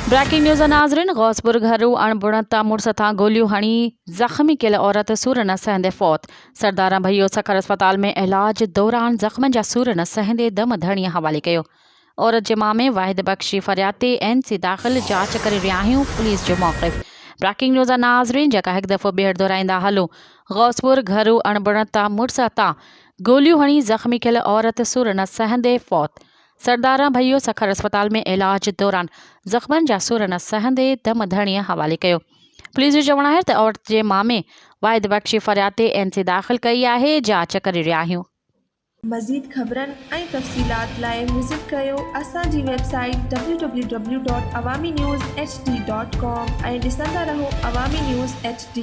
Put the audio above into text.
Breaking news नाज़रीन। गौसपुर घरू अणबुणता मुड़स तां गोलियों हणी जख्मी किल औरत सूर न सहंदे फौत। सरदारा भैयो सखर अस्पताल में इलाज दौरान जख्मन जा सूर न सहंदे दम धणीअ हवाले कयो। औरत जे मामे वाहिद बख्शी फरियाद ते NC दाख़िल जांच करे रहिया आहियूं, पुलिस जो मौक़िफ़। ब्रेकिंग न्यूज़ नाज़रीन जेका हिकु दफ़ो ॿीहर दोहराईंदा हलो। गौसपुर घरू अणबुणता मुड़स तां गोलियों हणी जख्मी किल औरत सूर न सहंदे फौत। सरदारा भैयो सखर अस्पताल में इलाज दौरान जख्मन जा सूर न सहंदे दम धणीअ हवाले कयो। पुलिस जो चवणु आहे त औरत जे मामे वाहिद बख्शी फरियाद ते NC दाख़िल कई आहे, जांच करे रहिया आहियूं। मज़ीद ख़बरनि ऐं तफ़सीलात लाइ विज़िट कयो असांजी वेबसाइट www.awamiNewsHD.com ऐं ॾिसंदा रहो अवामी न्यूज़ HD।